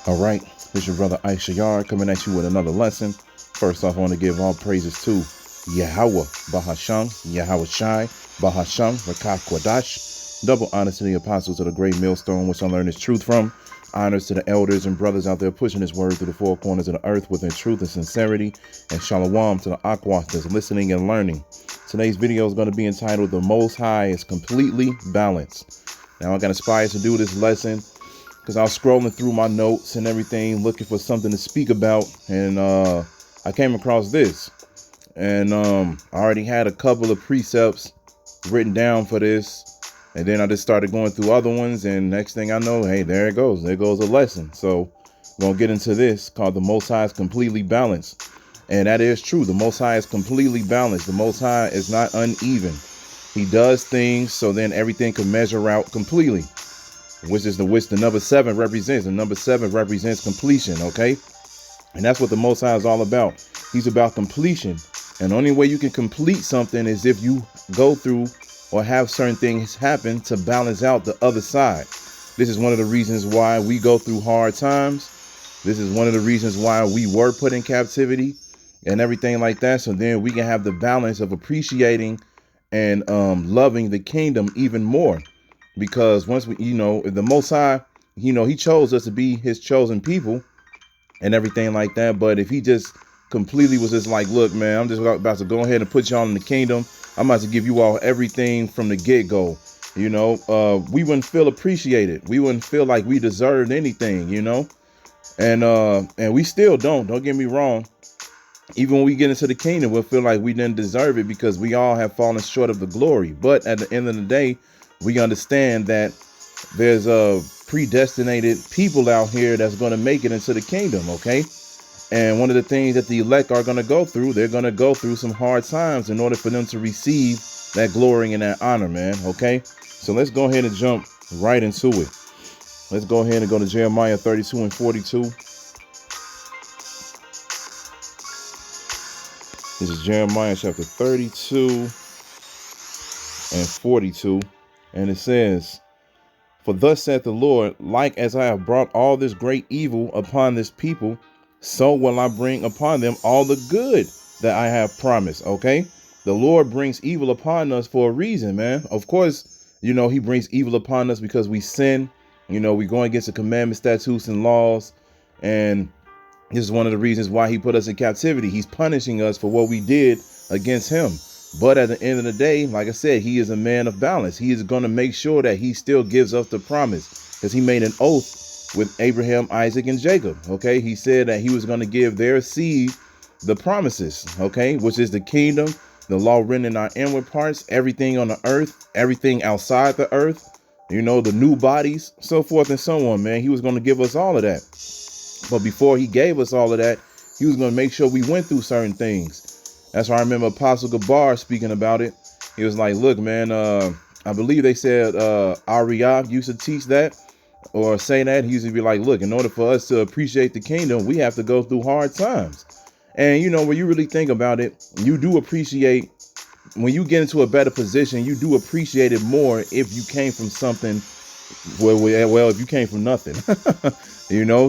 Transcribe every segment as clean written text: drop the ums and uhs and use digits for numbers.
All right, this is your brother Issachar coming at you with another lesson. First off, I want to give all praises to Yahweh Bahasham, Yahweh Shai, Bahasham, Rachaa Kwadash. Double honors to the apostles of the great millstone, which I learned this truth from. Honors to the elders and brothers out there pushing this word through the four corners of the earth with their truth and sincerity. And shalom to the aquas that's listening and learning. Today's video is going to be entitled "The Most High is Completely Balanced." Now I got inspired to do this lesson because I was scrolling through my notes and everything, looking for something to speak about, and I came across this. And I already had a couple of precepts written down for this, and then I just started going through other ones, and next thing I know, hey, there it goes. There goes a lesson. So we're going to get into this called "The Most High is Completely Balanced." And that is true. The Most High is completely balanced. The Most High is not uneven. He does things so then everything can measure out completely, which the number 7 represents. The number 7 represents completion, okay? And that's what the Most High is all about. He's about completion. And the only way you can complete something is if you go through or have certain things happen to balance out the other side. This is one of the reasons why we go through hard times. This is one of the reasons why we were put in captivity and everything like that. So then we can have the balance of appreciating and loving the kingdom even more. Because once we, the Most High, he chose us to be his chosen people and everything like that. But if he just completely was just like, look, man, I'm just about to go ahead and put y'all in the kingdom. I'm about to give you all everything from the get-go. We wouldn't feel appreciated. We wouldn't feel like we deserved anything, and we still don't get me wrong. Even when we get into the kingdom, we'll feel like we didn't deserve it because we all have fallen short of the glory. But at the end of the day, we understand that there's predestinated people out here that's going to make it into the kingdom, okay? And one of the things that the elect are going to go through, they're going to go through some hard times in order for them to receive that glory and that honor, man, okay? So let's go ahead and jump right into it. Let's go ahead and go to Jeremiah 32 and 42. This is Jeremiah chapter 32 and 42. And it says, "For thus saith the Lord, like as I have brought all this great evil upon this people, so will I bring upon them all the good that I have promised." Okay? The Lord brings evil upon us for a reason, man. Of course, he brings evil upon us because we sin. We go against the commandments, statutes, and laws. And this is one of the reasons why he put us in captivity. He's punishing us for what we did against him. But at the end of the day, like I said, he is a man of balance. He is going to make sure that he still gives us the promise, because he made an oath with Abraham, Isaac, and Jacob. Okay, he said that he was going to give their seed the promises, okay, which is the kingdom, the law written in our inward parts, everything on the earth, everything outside the earth, the new bodies, so forth and so on, man. He was going to give us all of that. But before he gave us all of that, he was going to make sure we went through certain things. That's why I remember Apostle Gabar speaking about it. He was like, look, man, I believe they said Arayamlab used to teach that or say that. He used to be like, look, in order for us to appreciate the kingdom, we have to go through hard times. And, when you really think about it, you do appreciate, when you get into a better position, you do appreciate it more if you came from something, well, if you came from nothing.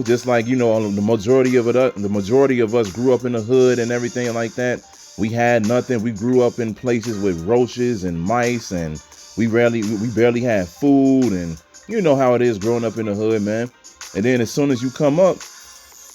Just like, the majority of us grew up in the hood and everything like that. We had nothing. We grew up in places with roaches and mice, and we barely had food. And you know how it is growing up in the hood, man. And then as soon as you come up,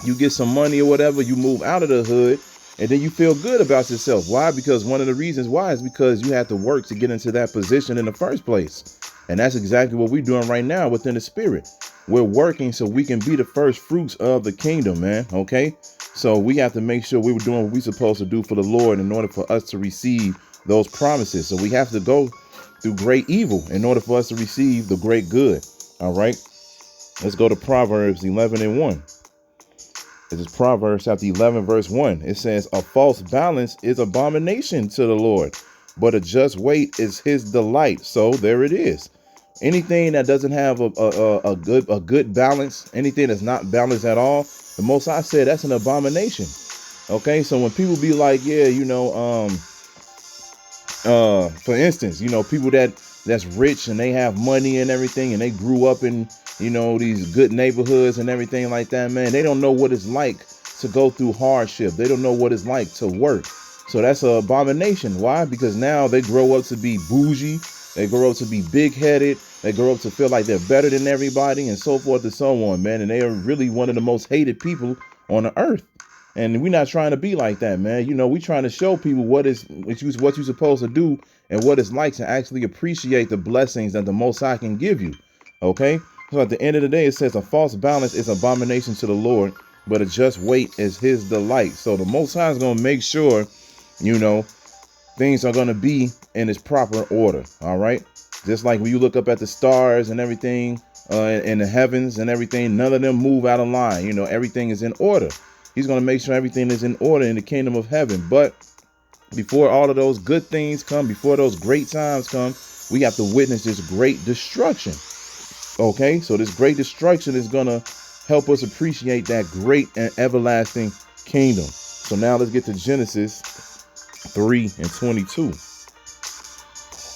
you get some money or whatever, you move out of the hood, and then you feel good about yourself. Why? Because one of the reasons why is because you had to work to get into that position in the first place. And that's exactly what we're doing right now within the spirit. We're working so we can be the first fruits of the kingdom, man. Okay? So we have to make sure we were doing what we're supposed to do for the Lord in order for us to receive those promises. So we have to go through great evil in order for us to receive the great good. All right? Let's go to Proverbs 11 and 1. This is Proverbs chapter 11, verse 1. It says, "A false balance is abomination to the Lord, but a just weight is his delight." So there it is. Anything that doesn't have a good balance, anything that's not balanced at all, the Most High said that's an abomination. Okay, so when people be like, yeah, for instance, people that's rich and they have money and everything, and they grew up in these good neighborhoods and everything like that, man. They don't know what it's like to go through hardship. They don't know what it's like to work. So that's an abomination. Why? Because now they grow up to be bougie. They grow up to be big-headed. They grow up to feel like they're better than everybody and so forth and so on, man. And they are really one of the most hated people on the earth. And we're not trying to be like that, man. We're trying to show people what you're supposed to do and what it's like to actually appreciate the blessings that the Most High can give you. Okay? So at the end of the day, it says a false balance is abomination to the Lord, but a just weight is his delight. So the Most High is going to make sure, things are going to be in its proper order. All right. Just like when you look up at the stars and everything in the heavens and everything, none of them move out of line. Everything is in order. He's going to make sure everything is in order in the kingdom of heaven. But before all of those good things come, before those great times come, we have to witness this great destruction. OK, so this great destruction is going to help us appreciate that great and everlasting kingdom. So now let's get to Genesis 3:22.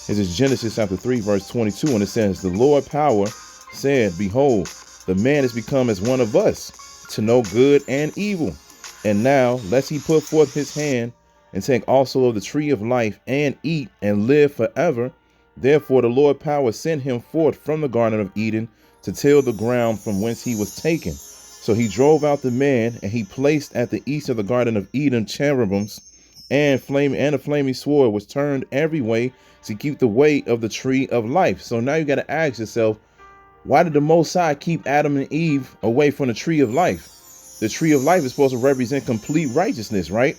It is Genesis chapter 3, verse 22. And it says, the Lord power said, behold, the man is become as one of us to know good and evil. And now lest he put forth his hand and take also of the tree of life and eat and live forever. Therefore the Lord power sent him forth from the Garden of Eden to till the ground from whence he was taken. So he drove out the man, and he placed at the east of the Garden of Eden cherubims and a flaming sword was turned every way to keep the way of the tree of life. So now you got to ask yourself, why did the Most High keep Adam and Eve away from the tree of life? The tree of life is supposed to represent complete righteousness, right?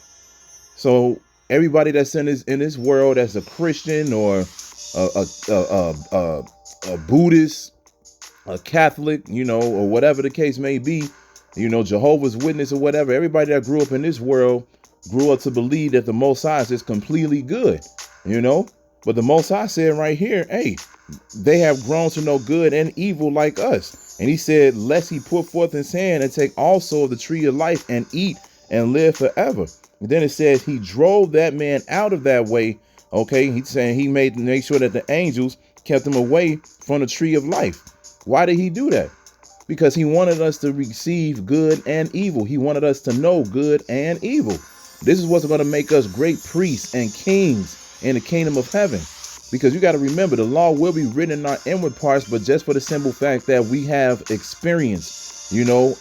So everybody that's in this world, that's a Christian or a Buddhist, a Catholic, or whatever the case may be, Jehovah's Witness or whatever, everybody that grew up in this world grew up to believe that the Most High is completely good, But the Most High said right here, hey, they have grown to know good and evil like us. And he said, lest he put forth his hand and take also of the tree of life and eat and live forever. And then it says he drove that man out of that way. Okay, he's saying he made sure that the angels kept him away from the tree of life. Why did he do that? Because he wanted us to receive good and evil. He wanted us to know good and evil. This is what's going to make us great priests and kings in the kingdom of heaven. Because you got to remember, the law will be written in our inward parts, but just for the simple fact that we have experience,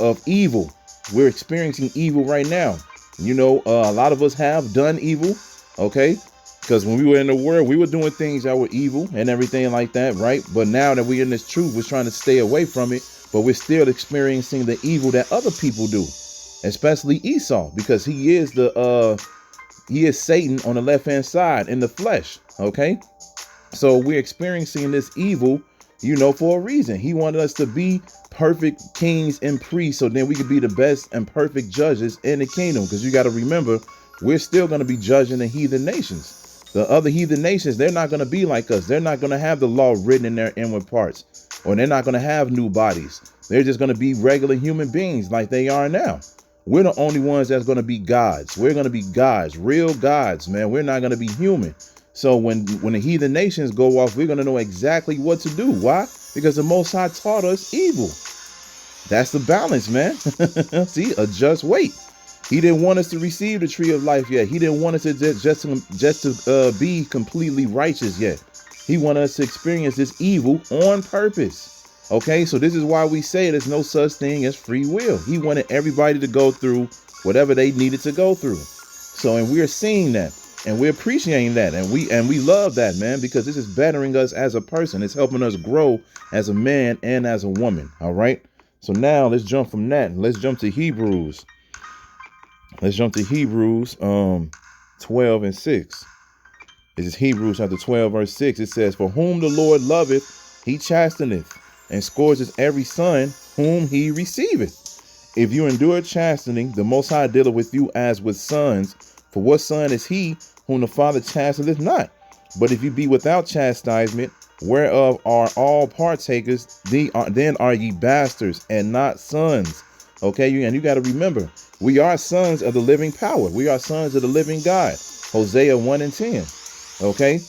of evil. We're experiencing evil right now. A lot of us have done evil. Okay. Because when we were in the world, we were doing things that were evil and everything like that. Right. But now that we're in this truth, we're trying to stay away from it. But we're still experiencing the evil that other people do, especially Esau, because he is Satan on the left hand side in the flesh. OK, so we're experiencing this evil, for a reason. He wanted us to be perfect kings and priests, so then we could be the best and perfect judges in the kingdom. Because you got to remember, we're still going to be judging the heathen nations. The other heathen nations, they're not going to be like us. They're not going to have the law written in their inward parts, or they're not going to have new bodies. They're just going to be regular human beings like they are now. We're the only ones that's going to be gods. We're going to be gods, real gods, man. We're not going to be human. So when the heathen nations go off, we're going to know exactly what to do. Why? Because the Most High taught us evil. That's the balance, man. See, a just weight. He didn't want us to receive the tree of life yet. He didn't want us to just to be completely righteous yet. He wanted us to experience this evil on purpose. Okay, so this is why we say there's no such thing as free will. He wanted everybody to go through whatever they needed to go through. So, and we're seeing that, and we're appreciating that, and we love that, man, because this is bettering us as a person. It's helping us grow as a man and as a woman. All right. So now let's jump from that. Let's jump to Hebrews. Let's jump to Hebrews 12:6. This is Hebrews chapter 12, verse 6. It says, for whom the Lord loveth, he chasteneth, and scourgeth every son whom he receiveth. If you endure chastening, the Most High dealeth with you as with sons. For what son is he whom the Father chasteneth not? But if you be without chastisement, whereof are all partakers, then are ye bastards and not sons. Okay, and you got to remember, we are sons of the living power. We are sons of the living God. Hosea 1:10. Okay,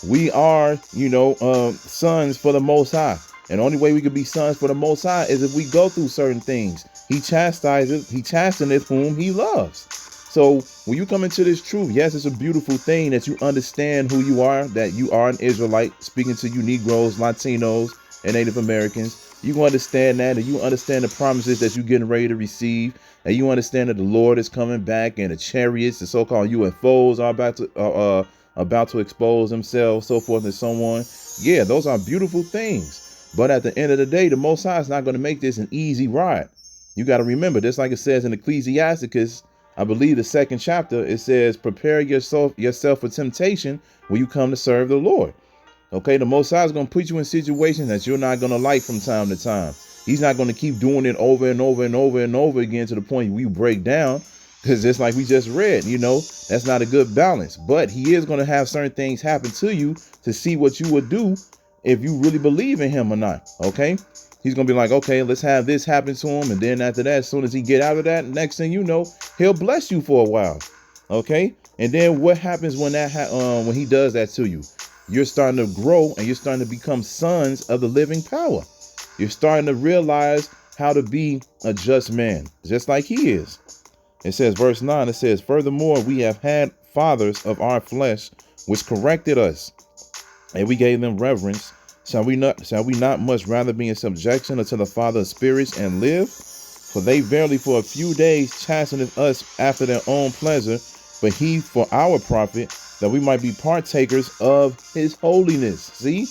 we are, sons for the Most High. And the only way we can be sons for the Most High is if we go through certain things. He chasteneth whom he loves. So when you come into this truth, yes, it's a beautiful thing that you understand who you are, that you are an Israelite, speaking to you Negroes, Latinos, and Native Americans. You understand that, and you understand the promises that you're getting ready to receive, and you understand that the Lord is coming back, and the chariots, the so-called UFOs, are about to expose themselves, so forth and so on. Yeah, those are beautiful things. But at the end of the day, the Most High is not going to make this an easy ride. You got to remember, just like it says in Ecclesiasticus, I believe the 2nd chapter, it says, prepare yourself for temptation when you come to serve the Lord. Okay, the Most High is going to put you in situations that you're not going to like from time to time. He's not going to keep doing it over and over and over and over again to the point where you break down, because just like we just read, that's not a good balance. But he is going to have certain things happen to you to see what you would do if you really believe in him or not. Okay, he's going to be like, okay, let's have this happen to him. And then after that, as soon as he get out of that, next thing you know, he'll bless you for a while. Okay, and then what happens when when he does that to you? You're starting to grow and you're starting to become sons of the living power. You're starting to realize how to be a just man, just like he is. It says, verse 9, it says, furthermore, we have had fathers of our flesh, which corrected us, and we gave them reverence. Shall we not much rather be in subjection unto the Father of spirits and live? For they verily for a few days chasteneth us after their own pleasure, but he for our profit, that we might be partakers of his holiness. See?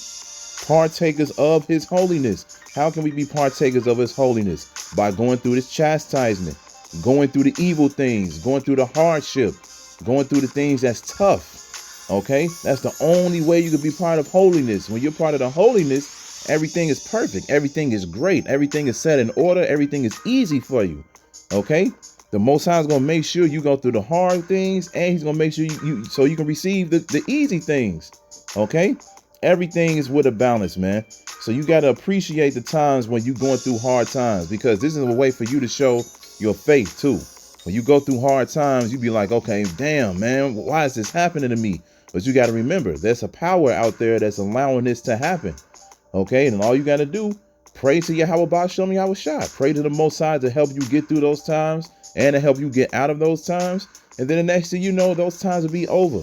Partakers of his holiness. How can we be partakers of his holiness? By going through this chastisement, going through the evil things, going through the hardship, going through the things that's tough. Okay? That's the only way you can be part of holiness. When you're part of the holiness, everything is perfect. Everything is great. Everything is set in order. Everything is easy for you. Okay? The Most High is going to make sure you go through the hard things, and he's going to make sure so you can receive the easy things. Okay? Everything is with a balance, man. So you got to appreciate the times when you're going through hard times, because this is a way for you to show your faith too. When you go through hard times, you be like, okay, damn, man, why is this happening to me? But you got to remember, there's a power out there that's allowing this to happen. Okay? And all you got to do, pray to Yahweh, show me how a shot. Pray to the Most High to help you get through those times and to help you get out of those times. And then the next thing you know, those times will be over.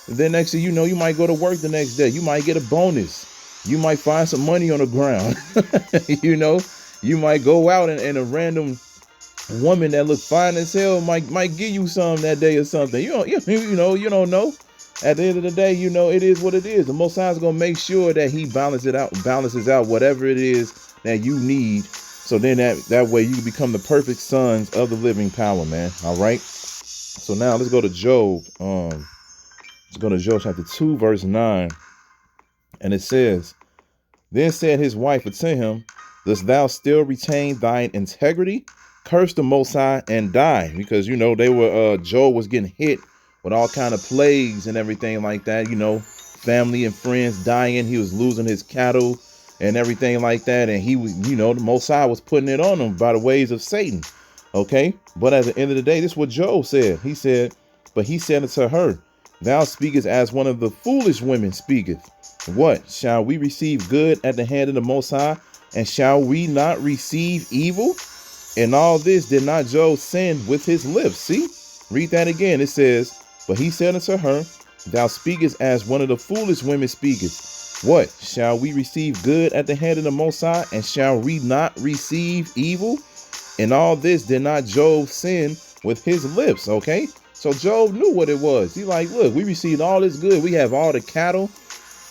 And then next thing you know, you might go to work the next day. You might get a bonus. You might find some money on the ground. You might go out and a random woman that look fine as hell might give you some that day or something. You don't know. At the end of the day, it is what it is. The Most High is gonna make sure that he balances out whatever it is that you need. So then that way you can become the perfect sons of the living power, man. All right. So now let's go to Job. Let's go to Job chapter 2, verse 9. And it says, then said his wife unto him, dost thou still retain thine integrity? Curse the Most High and die. Because, they were, Job was getting hit with all kind of plagues and everything like that. Family and friends dying. He was losing his cattle and everything like that. And he was, the Most High was putting it on him by the ways of Satan. Okay. But at the end of the day, this is what Job said. He said, but he said unto her, thou speakest as one of the foolish women speaketh. What? Shall we receive good at the hand of the Most High? And shall we not receive evil? And all this did not Job sin with his lips. See? Read that again. It says, but he said unto her, thou speakest as one of the foolish women speaketh. What? Shall we receive good at the hand of the Most High? And shall we not receive evil? And all this did not Job sin with his lips. Okay? So Job knew what it was. He like, look, we received all this good. We have all the cattle.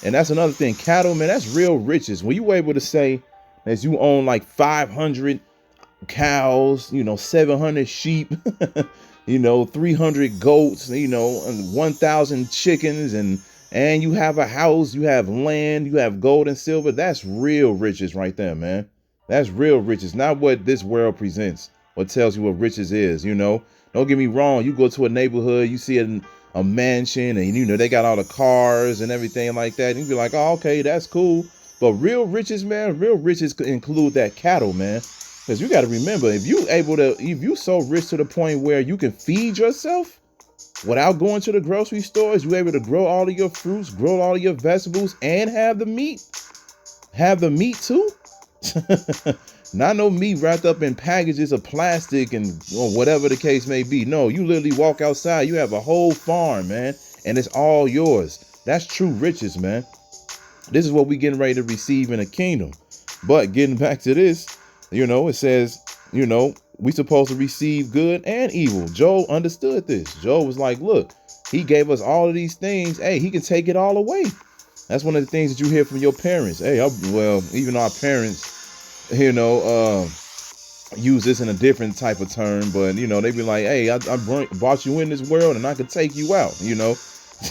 And that's another thing. Cattle, man, that's real riches. When you able to say that you own like 500 cows, 700 sheep, 300 goats, and 1,000 chickens, and you have a house, you have land, you have gold and silver. That's real riches right there, man. That's real riches. Not what this world presents or tells you what riches is, Don't get me wrong. You go to a neighborhood, you see a mansion, and they got all the cars and everything like that. And you be like, oh, okay, that's cool. But real riches, man, real riches could include that cattle, man. Because you got to remember, if you so rich to the point where you can feed yourself without going to the grocery stores, you able to grow all of your fruits, grow all of your vegetables, and have the meat. have the meat too. Not no meat wrapped up in packages of plastic and or whatever the case may be. No, you literally walk outside. You have a whole farm, man, and it's all yours. That's true riches, man. This is what we getting ready to receive in the kingdom. But getting back to this, it says, we supposed to receive good and evil. Job understood this. Job was like, look, he gave us all of these things. Hey, he can take it all away. That's one of the things that you hear from your parents. Hey, even our parents, use this in a different type of term, but they be like, hey, I brought you in this world and I could take you out,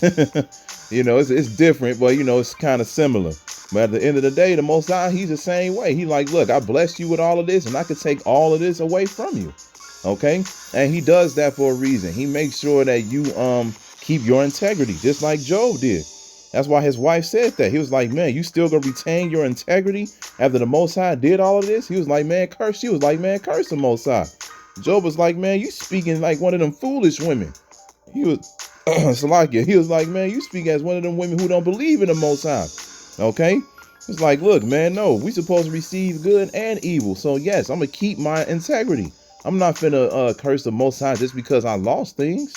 it's different, but it's kind of similar. But at the end of the day, the Most High, he's the same way. He like, look, I blessed you with all of this and I could take all of this away from you. Okay. And he does that for a reason. He makes sure that you keep your integrity, just like Job did. That's why his wife said that. He was like, man, you still gonna retain your integrity after the Most High did all of this? He was like, man, curse. She was like, man, curse the Most High. Job was like, man, you speaking like one of them foolish women. He was He was like, man, you speak as one of them women who don't believe in the Most High. Okay. It's like, look, man, no, we supposed to receive good and evil. So yes, I'm gonna keep my integrity. I'm not finna curse the Most High just because I lost things.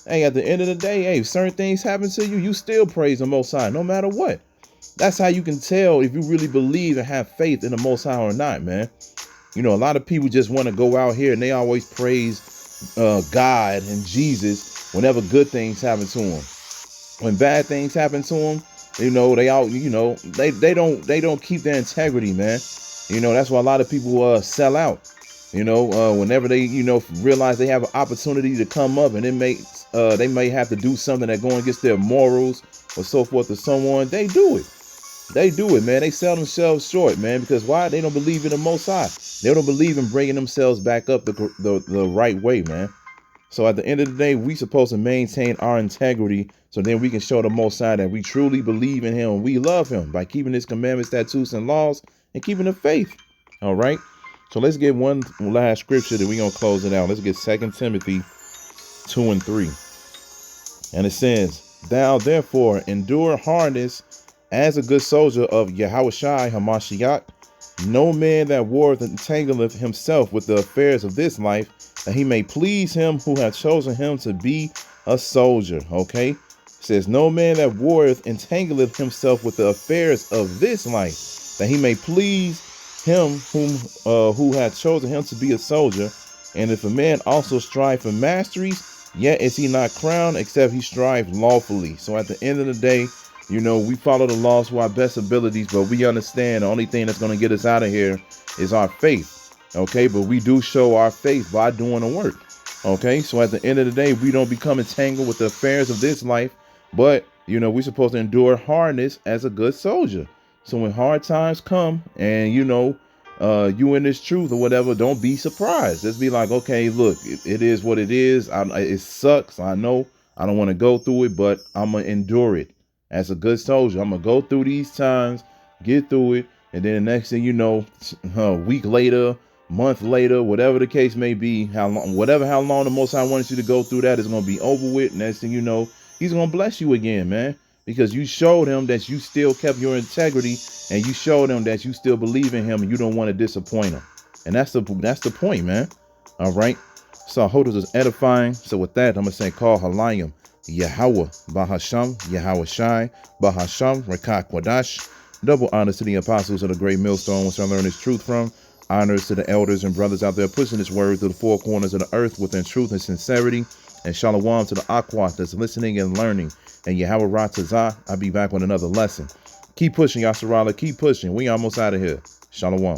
Hey, at the end of the day, hey, if certain things happen to you, you still praise the Most High, no matter what. That's how you can tell if you really believe and have faith in the Most High or not, man. A lot of people just want to go out here and they always praise God and Jesus whenever good things happen to them. When bad things happen to them, they don't keep their integrity, man. That's why a lot of people sell out. Whenever they, realize they have an opportunity to come up and they may have to do something that go against their morals or so forth or so on, they do it. They do it, man. They sell themselves short, man, because why? They don't believe in the Most High. They don't believe in bringing themselves back up the right way, man. So at the end of the day, we supposed to maintain our integrity so then we can show the Most High that we truly believe in him and we love him by keeping his commandments, statutes, and laws and keeping the faith. All right. So let's get one last scripture that we're going to close it out. Let's get 2 Timothy 2 and 3. And it says, thou therefore endure hardness as a good soldier of Yahushua Hamashiach. No man that warreth entangleth himself with the affairs of this life, that he may please him who hath chosen him to be a soldier. Okay. It says, no man that warreth entangleth himself with the affairs of this life, that he may please him who hath chosen him to be a soldier. And if a man also strive for masteries, yet is he not crowned except he strive lawfully. So at the end of the day, we follow the laws to our best abilities, but we understand the only thing that's going to get us out of here is our faith. Okay. But we do show our faith by doing the work. Okay. So at the end of the day, we don't become entangled with the affairs of this life, but we're supposed to endure hardness as a good soldier. So when hard times come and, you in this truth or whatever, don't be surprised. Just be like, okay, look, it is what it is. It sucks. I know I don't want to go through it, but I'm going to endure it as a good soldier. I'm going to go through these times, get through it. And then the next thing you know, a week later, month later, whatever the case may be, how long the Most High wants you to go through that is going to be over with. Next thing you know, he's going to bless you again, man. Because you showed him that you still kept your integrity and you showed him that you still believe in him and you don't want to disappoint him. And that's the point, man. All right. So I hope this is edifying. So with that, I'm going to say, call Halayim, Yahweh, Bahasham, Yahweh Shai, Bahasham, Rachaa Quadash. Double honors to the apostles of the great millstone, which I learned this truth from. Honors to the elders and brothers out there pushing this word to the four corners of the earth within truth and sincerity. And shalom to the aqua that's listening and learning. And Yahweh Ratazah, I'll be back with another lesson. Keep pushing, Yasserala. Keep pushing. We almost out of here. Shalom.